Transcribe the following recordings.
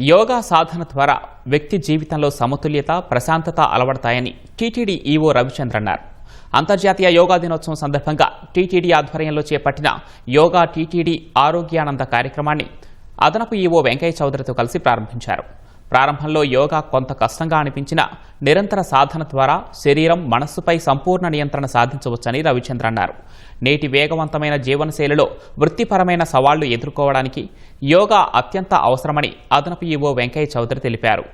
యోగా సాధన ద్వారా వ్యక్తి జీవితంలో సమతుల్యత, ప్రశాంతత అలవడతాయని టీటీడీ ఈవో రవిచంద్ర అన్నారు. అంతర్జాతీయ యోగా దినోత్సవం సందర్భంగా టీటీడీ ఆధ్వర్యంలో చేపట్టిన యోగా టీటీడీ ఆరోగ్యానంద కార్యక్రమాన్ని అదనపు ఈవో వెంకయ్య చౌదరితో కలిసి ప్రారంభించారు. ప్రారంభంలో యోగా కొంత కష్టంగా అనిపించిన నిరంతర సాధన ద్వారా శరీరం, మనస్సుపై సంపూర్ణ నియంత్రణ సాధించవచ్చని రవిచంద్ర అన్నారు. నేటి వేగవంతమైన జీవనశైలిలో వృత్తిపరమైన సవాళ్లు ఎదుర్కోవడానికి యోగా అత్యంత అవసరమని అదనపు ఈవో వెంకయ్య చౌదరి తెలిపారు.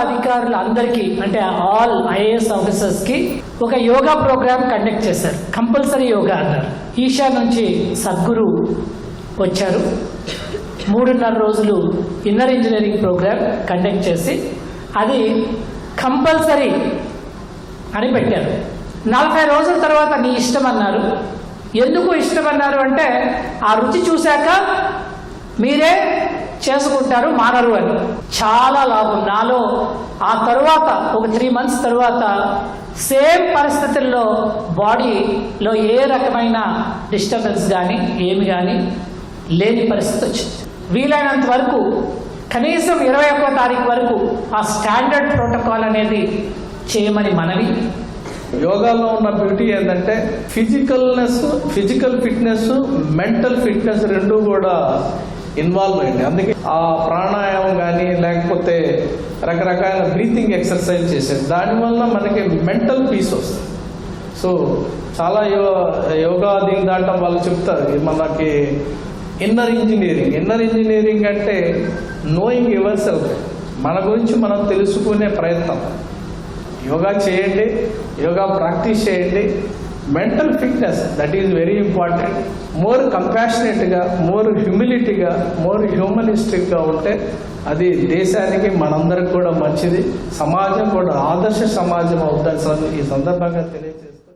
అధికారులందరికీ అంటే ఆల్ ఐఏఎస్ ఆఫీసర్స్ కి ఒక యోగా ప్రోగ్రామ్ కండక్ట్ చేశారు. కంపల్సరీ యోగా అన్నారు. ఈషా నుంచి సద్గురు వచ్చారు. 3.5 రోజులు ఇన్నర్ ఇంజనీరింగ్ ప్రోగ్రామ్ కండక్ట్ చేసి అది కంపల్సరీ అని పెట్టారు. 40 రోజుల తర్వాత నీ ఇష్టం అన్నారు. ఎందుకు ఇష్టం అన్నారు అంటే ఆ రుచి చూశాక మీరే చేసుకుంటారు, మానరు అని. చాలా లాభం నాలో. ఆ తర్వాత ఒక 3 months తర్వాత సేమ్ పరిస్థితుల్లో బాడీలో ఏ రకమైన డిస్టర్బెన్స్ కానీ ఏమి కానీ లేని పరిస్థితి వచ్చింది. వీలైనంత వరకు కనీసం 21వ తారీఖు వరకు ఆ స్టాండర్డ్ ప్రోటోకాల్ అనేది చేయమని మనవి. యోగాలో ఉన్న బ్యూటీ ఏంటంటే ఫిజికల్ ఫిట్నెస్, మెంటల్ ఫిట్నెస్ రెండు కూడా ఇన్వాల్వ్ అయ్యింది. అందుకే ఆ ప్రాణాయామం కానీ లేకపోతే రకరకాల బ్రీతింగ్ ఎక్సర్సైజ్ చేసేది. దానివల్ల మనకి మెంటల్ పీస్ వస్తుంది. సో చాలా యోగా దీని దాంట్లో వాళ్ళు చెప్తారు మనకి ఇన్నర్ ఇంజనీరింగ్ అంటే నోయింగ్ యువర్ సెల్ఫ్, మన గురించి మనం తెలుసుకునే ప్రయత్నం. యోగా చేయండి, యోగా ప్రాక్టీస్ చేయండి. Mental fitness that is very important. More కంపాషనేట్గా, మోర్ హ్యూమిలిటీగా, మోర్ హ్యూమనిస్టిక్గా ఉంటే అది దేశానికి మనందరికి కూడా మంచిది, సమాజం కూడా ఆదర్శ సమాజం అవుతుందని ఈ సందర్భంగా తెలియజేస్తాం.